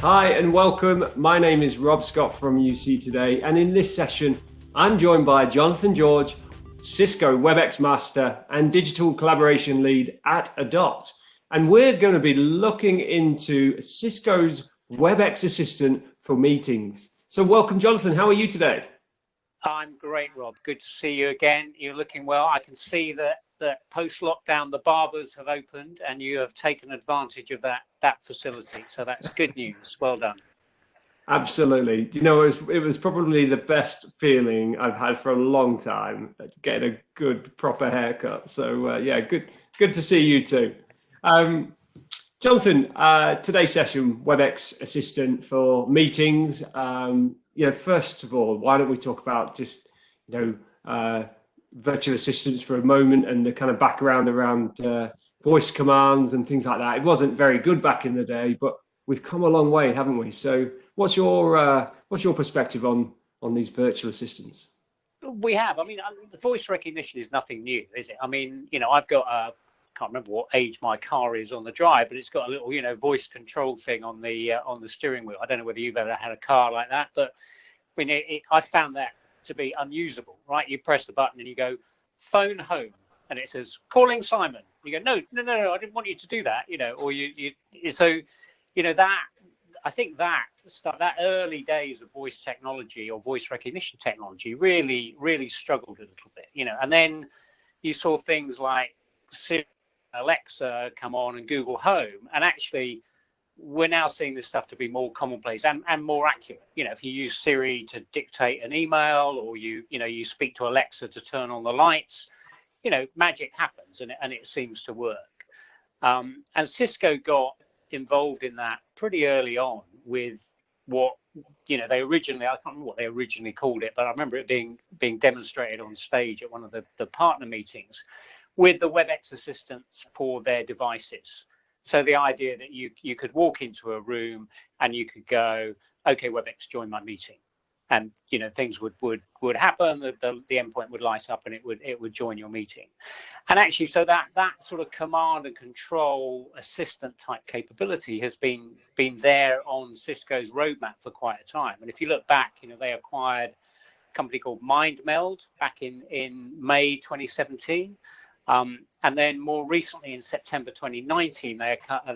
Hi and welcome. My name is Rob Scott from UC Today, and in this session, I'm joined by Jonathan George, Cisco Webex Master and Digital Collaboration Lead at Adoptt. And we're going to be looking into Cisco's Webex Assistant for meetings. So welcome, Jonathan. How are you today? I'm great, Rob. Good to see you again. You're looking well. I can see that post-lockdown, the barbers have opened and you have taken advantage of that facility. So that's good news. Well done. Absolutely. You know, it was probably the best feeling I've had for a long time, getting a good proper haircut. So yeah, good to see you too. Jonathan, today's session, Webex Assistant for meetings. First of all, why don't we talk about just, virtual assistants for a moment and the kind of background around voice commands and things like that. It wasn't very good back in the day, but we've come a long way, haven't we? So what's your perspective on these virtual assistants? We have. I mean, the voice recognition is nothing new, is it? I mean, I've got can't remember what age my car is on the drive, but it's got a little, voice control thing on the steering wheel. I don't know whether you've ever had a car like that, but I mean, I found that to be unusable, right? You press the button and you go, phone home, and it says calling Simon. You go, no, I didn't want you to do that, or that. I think that early days of voice technology or voice recognition technology really struggled a little bit, and then you saw things like Siri, Alexa come on and Google Home, and actually we're now seeing this stuff to be more commonplace and more accurate. If you use Siri to dictate an email, or you speak to Alexa to turn on the lights, magic happens and it seems to work. And Cisco got involved in that pretty early on with what they originally, I can't remember what they originally called it, but I remember it being demonstrated on stage at one of the partner meetings with the Webex assistants for their devices. So the idea that you could walk into a room and you could go, okay, Webex, join my meeting, and things would happen. The endpoint would light up and it would join your meeting. And actually, so that sort of command and control assistant type capability has been there on Cisco's roadmap for quite a time. And if you look back, they acquired a company called MindMeld back in May 2017. And then more recently, in September 2019,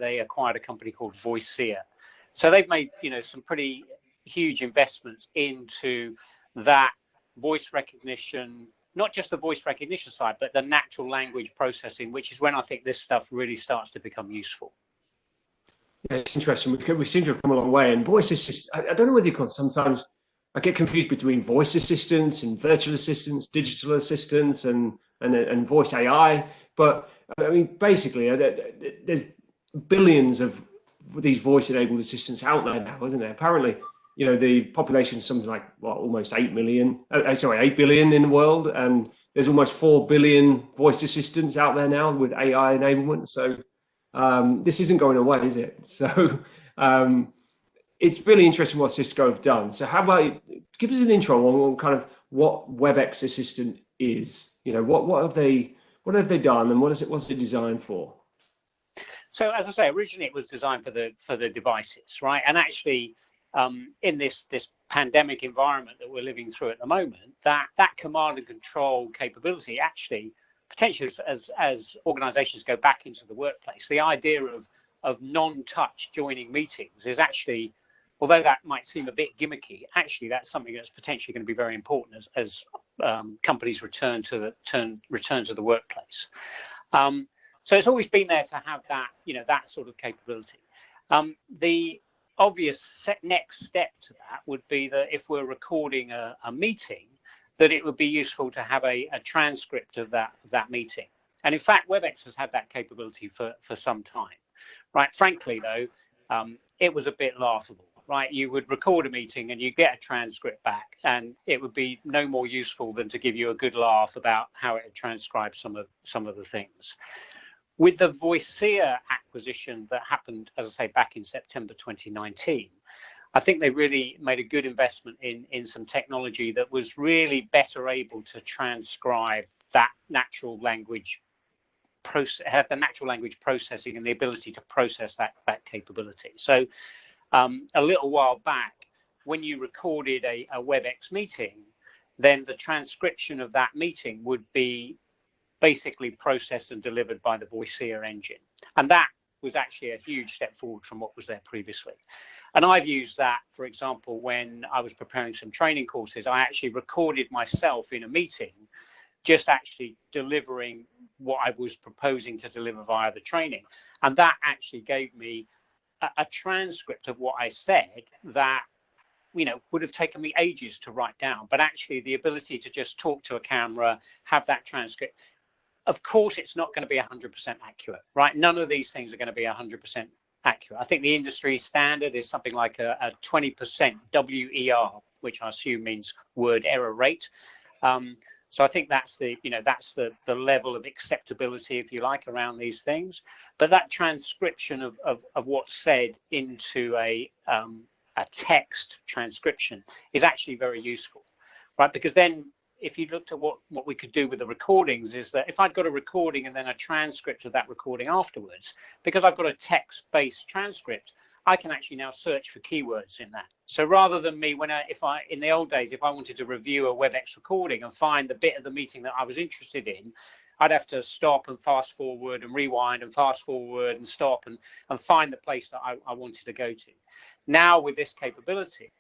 they acquired a company called Voicea. So they've made some pretty huge investments into that voice recognition, not just the voice recognition side, but the natural language processing, which is when I think this stuff really starts to become useful. Yeah, it's interesting. We seem to have come a long way. And voice assist, I don't know whether you call it, sometimes I get confused between voice assistants and virtual assistants, digital assistants, and voice AI. But I mean, basically, there's billions of these voice-enabled assistants out there now, isn't there? Apparently, the population is something like almost 8 billion in the world, and there's almost 4 billion voice assistants out there now with AI enablement. So this isn't going away, is it? So it's really interesting what Cisco have done. So how about give us an intro on kind of what Webex Assistant is? What have they done, and what's it designed for? So as I say, originally it was designed for the devices, right? And actually, in this pandemic environment that we're living through at the moment, that command and control capability actually potentially, as organizations go back into the workplace, the idea of non-touch joining meetings is actually, although that might seem a bit gimmicky, actually that's something that's potentially going to be very important as companies return to the workplace. So it's always been there to have that, that sort of capability. The obvious next step to that would be that if we're recording a meeting, that it would be useful to have a transcript of that meeting. And in fact, Webex has had that capability for some time, right? Frankly, though, it was a bit laughable, right? You would record a meeting and you get a transcript back, and it would be no more useful than to give you a good laugh about how it had transcribed some of the things. With the Voicea acquisition that happened, as I say, back in September 2019, I think they really made a good investment in some technology that was really better able to transcribe that natural language process, have the natural language processing and the ability to process that capability. So a little while back, when you recorded a WebEx meeting, then the transcription of that meeting would be basically processed and delivered by the Voicea engine. And that was actually a huge step forward from what was there previously. And I've used that, for example, when I was preparing some training courses, I actually recorded myself in a meeting, just actually delivering what I was proposing to deliver via the training. And that actually gave me a transcript of what I said that, you know, would have taken me ages to write down. But actually the ability to just talk to a camera, have that transcript. Of course, it's not going to be 100% accurate, right? None of these things are going to be 100% accurate. I think the industry standard is something like a 20% WER, which I assume means word error rate. So I think that's the, you know, that's the level of acceptability, if you like, around these things. But that transcription of what's said into a text transcription is actually very useful, right? Because then if you looked at what we could do with the recordings, is that if I'd got a recording and then a transcript of that recording afterwards, because I've got a text-based transcript, I can actually now search for keywords in that. So rather than me, in the old days, if I wanted to review a WebEx recording and find the bit of the meeting that I was interested in, I'd have to stop and fast forward and rewind and fast forward and stop and find the place that I wanted to go to. Now with this capability,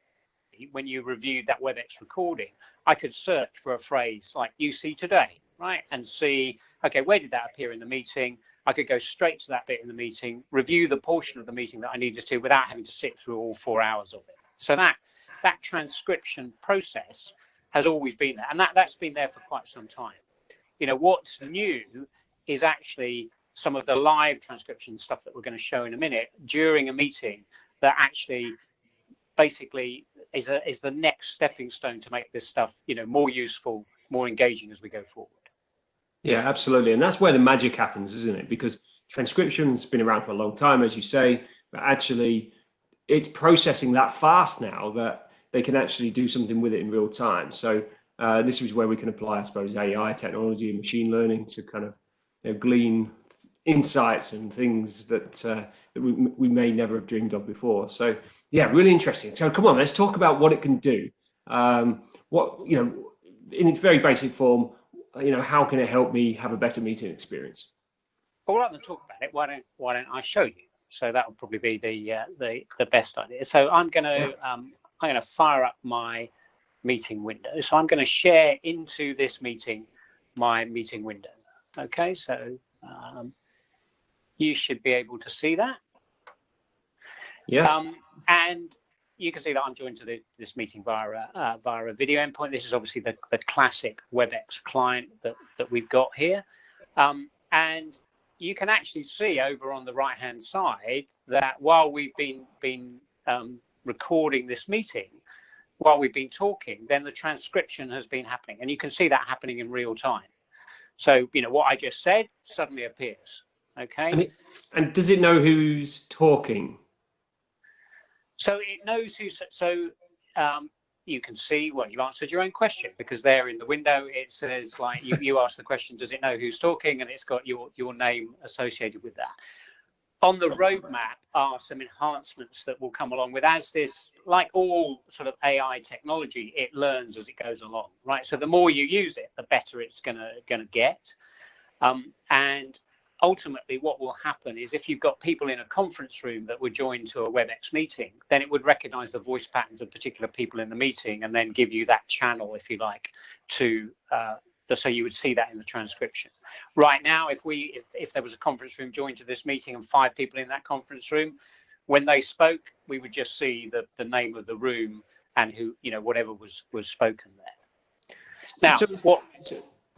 when you reviewed that WebEx recording, I could search for a phrase like "UC today," right? And see, okay, where did that appear in the meeting? I could go straight to that bit in the meeting, review the portion of the meeting that I needed to without having to sit through all 4 hours of it. So that transcription process has always been there, and that's been there for quite some time. You know, what's new is actually some of the live transcription stuff that we're going to show in a minute during a meeting that actually basically is the next stepping stone to make this stuff, you know, more useful, more engaging as we go forward. Yeah, absolutely. And that's where the magic happens, isn't it? Because transcription's been around for a long time, as you say, but actually it's processing that fast now that they can actually do something with it in real time. So this is where we can apply, I suppose, AI technology and machine learning to kind of, you know, glean insights and things that we may never have dreamed of before. So yeah, really interesting. So come on, let's talk about what it can do. What, you know, in its very basic form, you know, how can it help me have a better meeting experience? Well, rather than talk about it, why don't I show you? So that would probably be the best idea. So I'm going to fire up my meeting window. So I'm going to share into this meeting my meeting window. Okay, so you should be able to see that. Yes. And you can see that I'm joined to this meeting via a video endpoint. This is obviously the classic WebEx client that we've got here. And you can actually see over on the right-hand side that while we've been recording this meeting, while we've been talking, then the transcription has been happening. And you can see that happening in real time. So, you know, what I just said suddenly appears. Okay. And does it know who's talking? So it knows who's, so you can see, well, you answered your own question, because there in the window, it says, like, you ask the question, does it know who's talking? And it's got your name associated with that. On the roadmap are some enhancements that will come along with, as this, like all sort of AI technology, it learns as it goes along, right? So the more you use it, the better it's gonna get. And ultimately what will happen is, if you've got people in a conference room that were joined to a WebEx meeting, then it would recognize the voice patterns of particular people in the meeting and then give you that channel, if you like, to so you would see that in the transcription. Right now, if there was a conference room joined to this meeting and 5 people in that conference room, when they spoke, we would just see the name of the room and who, you know, whatever was spoken there. Now,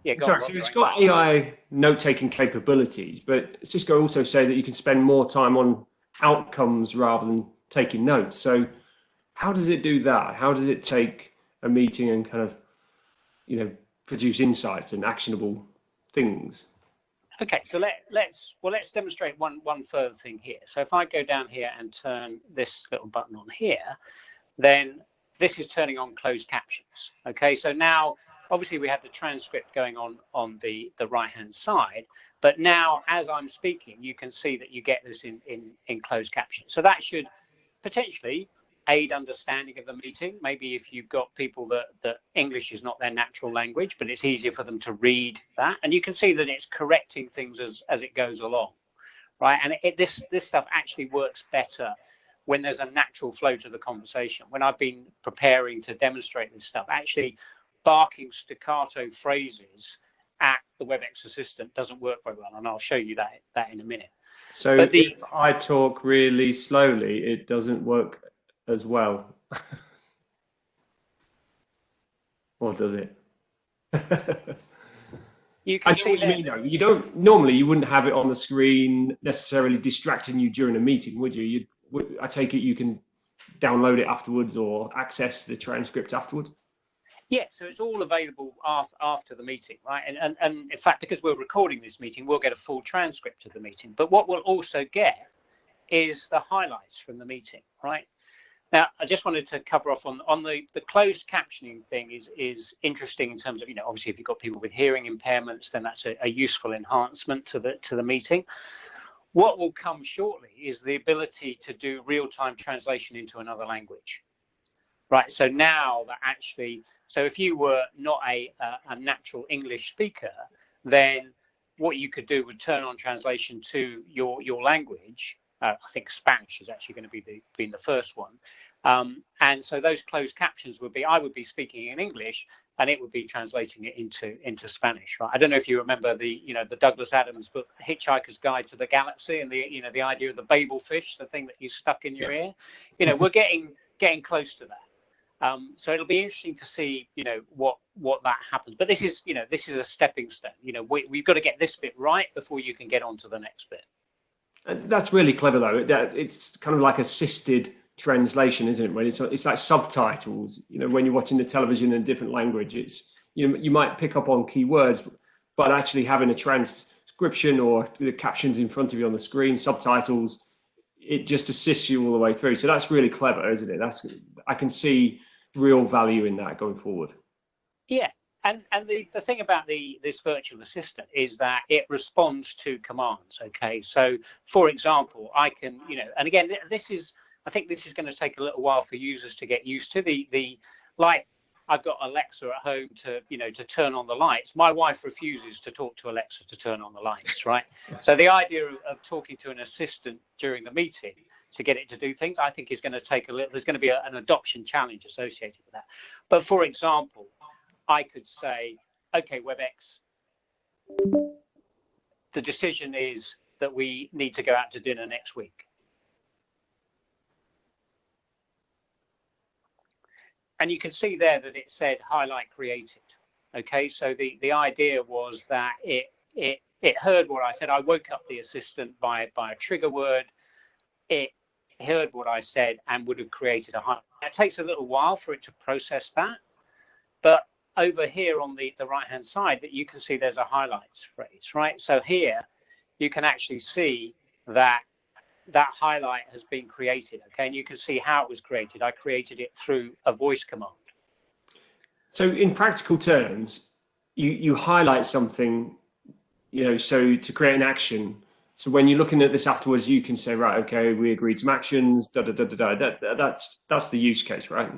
yeah, sorry, so it's got AI note-taking capabilities, but Cisco also say that you can spend more time on outcomes rather than taking notes. So how does it do that? How does it take a meeting and kind of, you know, produce insights and actionable things? Okay, so let's demonstrate one further thing here. So if I go down here and turn this little button on here, then this is turning on closed captions. Okay, so now obviously we have the transcript going on the right hand side, but now as I'm speaking, you can see that you get this in closed captions. So that should potentially aid understanding of the meeting. Maybe if you've got people that English is not their natural language, but it's easier for them to read that. And you can see that it's correcting things as it goes along, right? And this stuff actually works better when there's a natural flow to the conversation. When I've been preparing to demonstrate this stuff, actually barking staccato phrases at the Webex Assistant doesn't work very well, and I'll show you that in a minute. So if I talk really slowly, it doesn't work as well. Or does it? You can see what you mean, though. You don't normally, you wouldn't have it on the screen necessarily distracting you during a meeting, would you? I take it you can download it afterwards or access the transcript afterwards. Yeah, so it's all available after the meeting, right? And in fact, because we're recording this meeting, we'll get a full transcript of the meeting. But what we'll also get is the highlights from the meeting, right? Now, I just wanted to cover off on the closed captioning thing is interesting in terms of, obviously if you've got people with hearing impairments, then that's a useful enhancement to the meeting. What will come shortly is the ability to do real-time translation into another language. Right, so now that actually, so if you were not a natural English speaker, then what you could do would turn on translation to your language. I think Spanish is actually going to be being the first one. And so those closed captions would be, I would be speaking in English and it would be translating it into Spanish, right? I don't know if you remember the Douglas Adams book, Hitchhiker's Guide to the Galaxy, and the idea of the Babel fish, the thing that you stuck in your ear. We're getting close to that. So it'll be interesting to see, what that happens. But this is a stepping stone. We've got to get this bit right before you can get on to the next bit. That's really clever, though. It's kind of like assisted translation, isn't it? When it's like subtitles. When you're watching the television in a different language, it's you might pick up on key words, but actually having a transcription or the captions in front of you on the screen, subtitles, it just assists you all the way through. So that's really clever, isn't it? I can see real value in that going forward. Yeah. And the thing about this virtual assistant is that it responds to commands. Okay, so for example, I can, and again, I think this is going to take a little while for users to get used to like I've got Alexa at home to turn on the lights. My wife refuses to talk to Alexa to turn on the lights, right? So the idea of talking to an assistant during the meeting to get it to do things, I think is going to take there's going to be an adoption challenge associated with that. But for example, I could say, okay, Webex, the decision is that we need to go out to dinner next week. And you can see there that it said highlight created. Okay, so the idea was that it heard what I said. I woke up the assistant by a trigger word. It heard what I said and would have created a highlight. It takes a little while for it to process that, but over here on the right hand side, that you can see there's a highlights phrase, right? So here you can actually see that highlight has been created, okay? And you can see how it was created. I created it through a voice command. So in practical terms, you highlight something, so to create an action. So when you're looking at this afterwards, you can say, right, okay, we agreed some actions, that's the use case, right?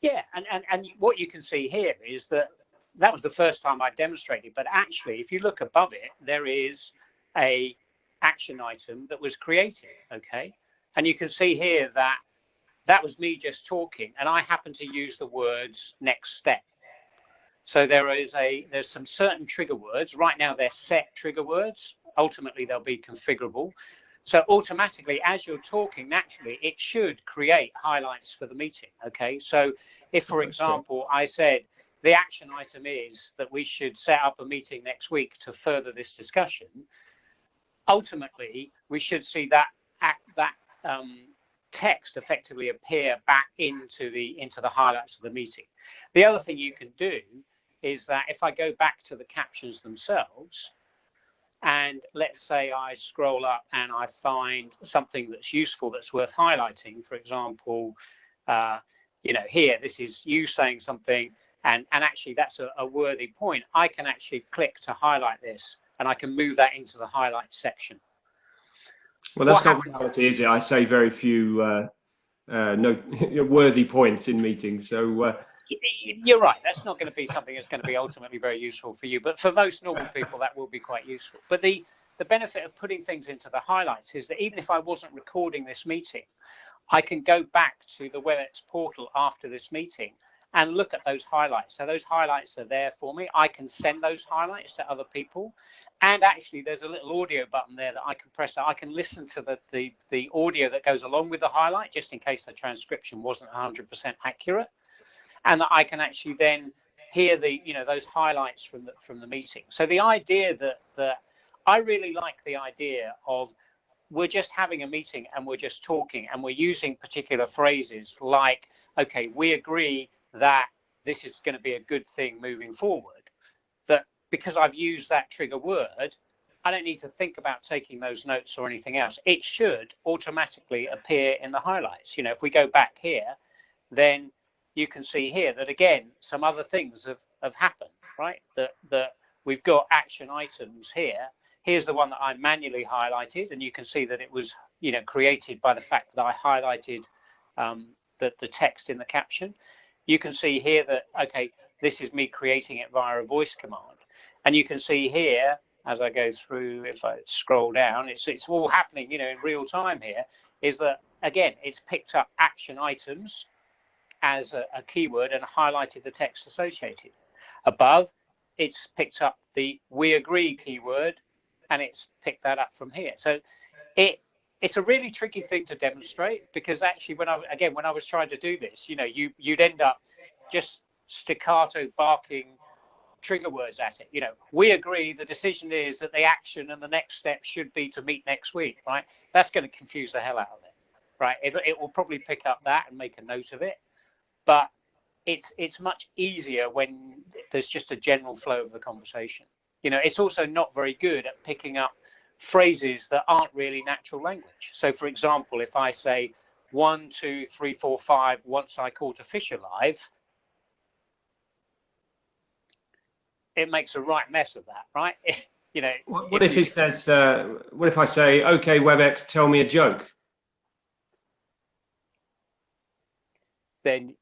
Yeah, and what you can see here is that was the first time I demonstrated, but actually, if you look above it, there is a action item that was created, okay? And you can see here that was me just talking, and I happen to use the words next step. So there's some certain trigger words. Right now, they're set trigger words. Ultimately, they'll be configurable. So automatically, as you're talking, naturally, it should create highlights for the meeting, okay? So if, for example, I said, the action item is that we should set up a meeting next week to further this discussion, ultimately, we should see that text effectively appear back into the highlights of the meeting. The other thing you can do is that if I go back to the captions themselves, and let's say I scroll up and I find something that's useful, that's worth highlighting. For example, here, this is you saying something, and actually that's a worthy point. I can actually click to highlight this, and I can move that into the highlight section. Well, that's not reality, is it? I say very few no worthy points in meetings. So you're right. That's not going to be something that's going to be ultimately very useful for you. But for most normal people, that will be quite useful. But the benefit of putting things into the highlights is that even if I wasn't recording this meeting, I can go back to the Webex portal after this meeting and look at those highlights. So those highlights are there for me. I can send those highlights to other people. And actually, there's a little audio button there that I can press. I can listen to the audio that goes along with the highlight, just in case the transcription wasn't 100% accurate. And that I can actually then hear those highlights from the meeting. So the idea that I really like the idea of we're just having a meeting and we're just talking and we're using particular phrases like, okay, we agree that this is going to be a good thing moving forward. That because I've used that trigger word, I don't need to think about taking those notes or anything else. It should automatically appear in the highlights. If we go back here, then you can see here that again, some other things have happened, right? That we've got action items here. Here's the one that I manually highlighted, and you can see that it was, created by the fact that I highlighted the text in the caption. You can see here that, okay, this is me creating it via a voice command. And you can see here, as I go through, if I scroll down, it's all happening, in real time here, is that, again, it's picked up action items as a keyword and highlighted the text associated. Above, it's picked up the we agree keyword and it's picked that up from here. So it's a really tricky thing to demonstrate, because actually when I was trying to do this, you'd end up just staccato barking trigger words at it. We agree, the decision is that the action and the next step should be to meet next week, right? That's going to confuse the hell out of it, right? It will probably pick up that and make a note of it. But it's much easier when there's just a general flow of the conversation. It's also not very good at picking up phrases that aren't really natural language. So, for example, if I say 1, 2, 3, 4, 5, once I caught a fish alive, it makes a right mess of that, right? What if it says, what if I say, okay, Webex, tell me a joke? Then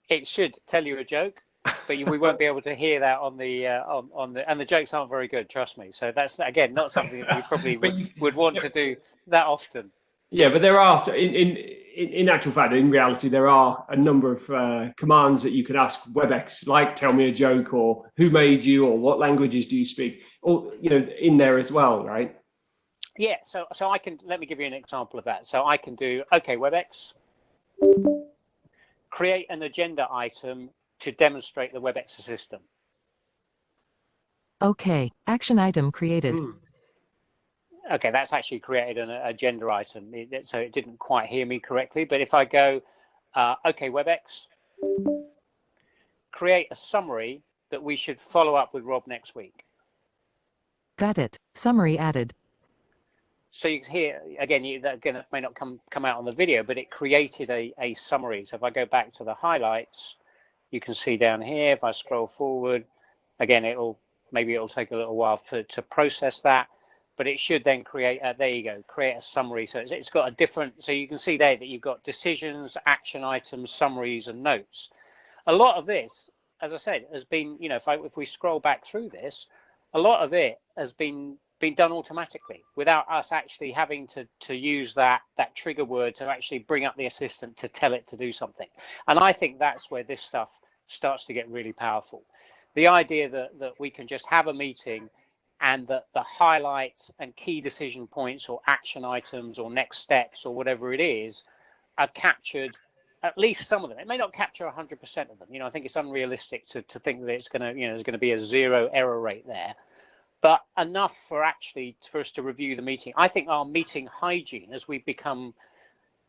it should tell you a joke, but we won't be able to hear that on the and the jokes aren't very good, trust me. So that's, again, not something that you probably would want to do that often. Yeah, but there are, in actual fact, in reality, there are a number of commands that you can ask Webex, like tell me a joke, or who made you, or what languages do you speak, or in there as well, right? Yeah, so I can, let me give you an example of that. So I can do, okay, Webex, create an agenda item to demonstrate the Webex Assistant. Okay, action item created. Okay, that's actually created an agenda item, so it didn't quite hear me correctly. But if I go, okay, Webex, create a summary that we should follow up with Rob next week. Got it. Summary added. So you can hear, again, that may not come out on the video, but it created a summary. So if I go back to the highlights, you can see down here, if I scroll forward, again, maybe it'll take a little while to process that, but it should then create, there you go, create a summary. So it's got a different, so you can see there that you've got decisions, action items, summaries, and notes. A lot of this, as I said, has been, if we scroll back through this, a lot of it has been done automatically without us actually having to use that trigger word to actually bring up the assistant to tell it to do something. And I think that's where this stuff starts to get really powerful. The idea that we can just have a meeting and that the highlights and key decision points or action items or next steps or whatever it is are captured, at least some of them. It may not capture 100% of them. I think it's unrealistic to think that it's going to, there's going to be a 0 error rate there. But enough for us to review the meeting. I think our meeting hygiene, as we've become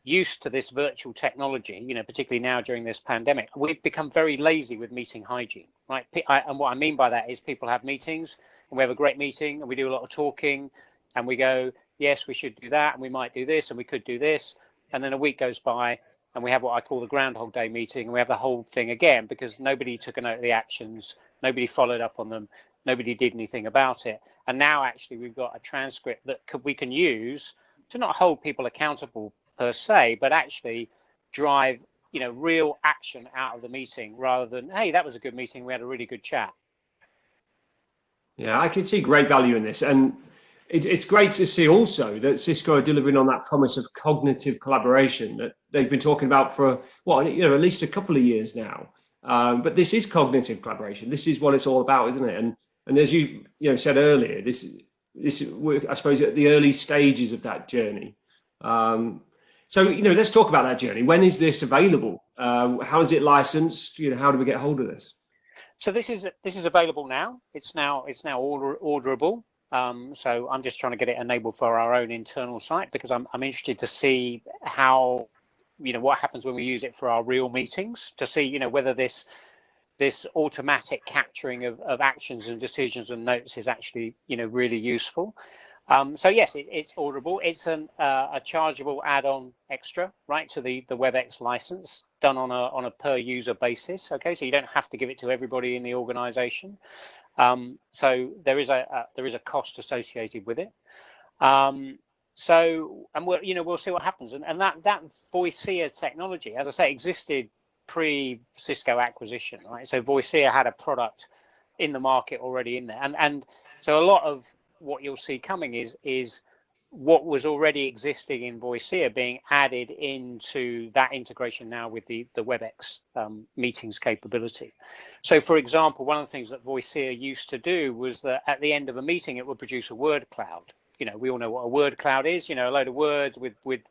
used to this virtual technology, particularly now during this pandemic, we've become very lazy with meeting hygiene, right? And what I mean by that is people have meetings and we have a great meeting and we do a lot of talking and we go, yes, we should do that and we might do this and we could do this. And then a week goes by and we have what I call the Groundhog Day meeting, and we have the whole thing again because nobody took a note of the actions, nobody followed up on them, nobody did anything about it. And now actually we've got a transcript that we can use to not hold people accountable per se, but actually drive, real action out of the meeting rather than, hey, that was a good meeting, we had a really good chat. Yeah, I can see great value in this. And it's great to see also that Cisco are delivering on that promise of cognitive collaboration that they've been talking about for, at least a couple of years now. But this is cognitive collaboration. This is what it's all about, isn't it? And as you said earlier, this we're, I suppose, at the early stages of that journey. So let's talk about that journey. When is this available? How is it licensed? How do we get hold of this? So this is available now. It's now orderable. So I'm just trying to get it enabled for our own internal site because I'm interested to see how, what happens when we use it for our real meetings, to see, whether this automatic capturing of actions and decisions and notes is actually, really useful. So yes, it's orderable. It's a chargeable add-on extra, right, to the Webex license, done on a per user basis. Okay, so you don't have to give it to everybody in the organization. So there is a cost associated with it. So, and we'll see what happens. And that Voicea technology, as I say, existed pre-Cisco acquisition, right? So Voicea had a product in the market already in there, and so a lot of what you'll see coming is what was already existing in Voicea being added into that integration now with the Webex meetings capability. So for example, one of the things that Voicea used to do was that at the end of a meeting, it would produce a word cloud. We all know what a word cloud is, a load of words with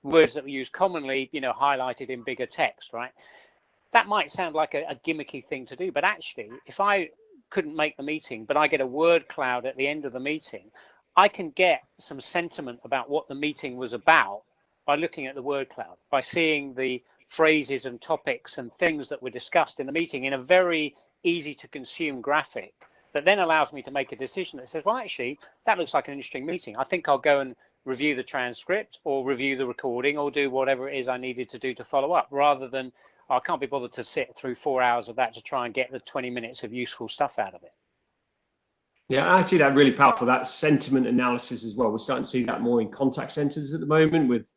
words that we use commonly, highlighted in bigger text, right? That might sound like a gimmicky thing to do, but actually, if I couldn't make the meeting, but I get a word cloud at the end of the meeting, I can get some sentiment about what the meeting was about by looking at the word cloud, by seeing the phrases and topics and things that were discussed in the meeting in a very easy to consume graphic that then allows me to make a decision that says, well, actually, that looks like an interesting meeting. I think I'll go and review the transcript or review the recording or do whatever it is I needed to do to follow up, rather than I can't be bothered to sit through 4 hours of that to try and get the 20 minutes of useful stuff out of it. Yeah, I see that really powerful, that sentiment analysis as well. We're starting to see that more in contact centers at the moment with,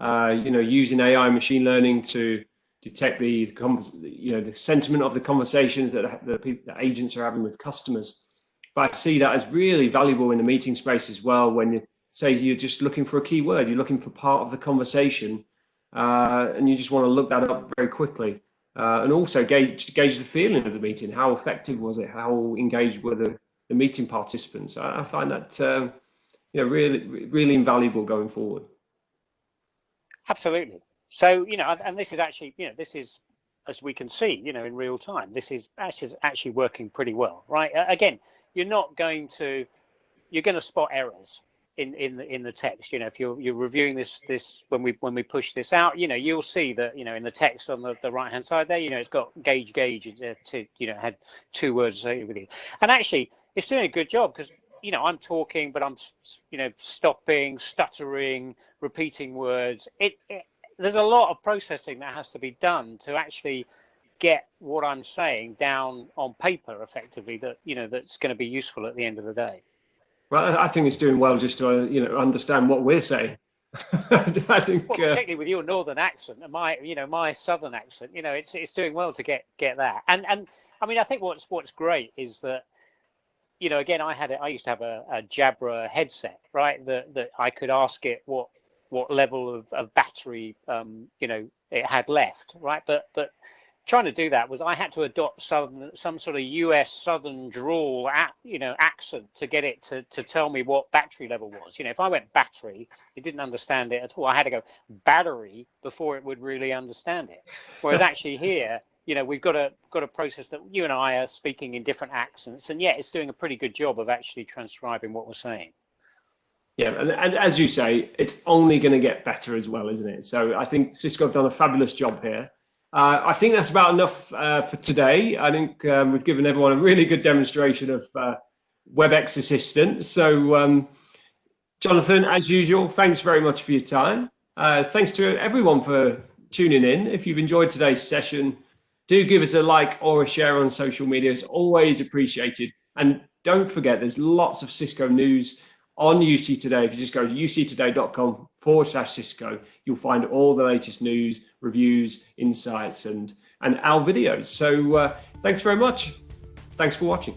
using AI machine learning to detect the sentiment of the conversations that the agents are having with customers. But I see that as really valuable in the meeting space as well. When you say you're just looking for a keyword, you're looking for part of the conversation, and you just want to look that up very quickly, and also gauge the feeling of the meeting. How effective was it? How engaged were the meeting participants? I find that really invaluable going forward. Absolutely. So and this is actually this is, as we can see in real time, this is actually working pretty well, right? Again, you're going to spot errors in the text. if you're reviewing this when we push this out, you'll see that in the text on the right hand side there, it's got gauge had 2 words associated with it, and actually it's doing a good job because I'm talking, but I'm stopping, stuttering, repeating words. There's a lot of processing that has to be done to actually get what I'm saying down on paper effectively, that that's going to be useful at the end of the day. Well, I think it's doing well just to understand what we're saying. I think, particularly with your northern accent and my southern accent, it's doing well to get that. And I mean, I think what's great is that again, I used to have a Jabra headset, right? That I could ask it what level of battery it had left, right? But trying to do that was I had to adopt some sort of US Southern drawl accent to get it to tell me what battery level was. If I went battery, it didn't understand it at all. I had to go battery before it would really understand it. Whereas actually here, we've got a process that you and I are speaking in different accents, and yet it's doing a pretty good job of actually transcribing what we're saying. Yeah, and as you say, it's only going to get better as well, isn't it? So I think Cisco have done a fabulous job here. I think that's about enough for today. I think we've given everyone a really good demonstration of Webex Assistant. So, Jonathan, as usual, thanks very much for your time. Thanks to everyone for tuning in. If you've enjoyed today's session, do give us a like or a share on social media. It's always appreciated. And don't forget, there's lots of Cisco news on UC Today. If you just go to uctoday.com/Cisco, you'll find all the latest news, reviews, insights, and our videos. So thanks very much. Thanks for watching.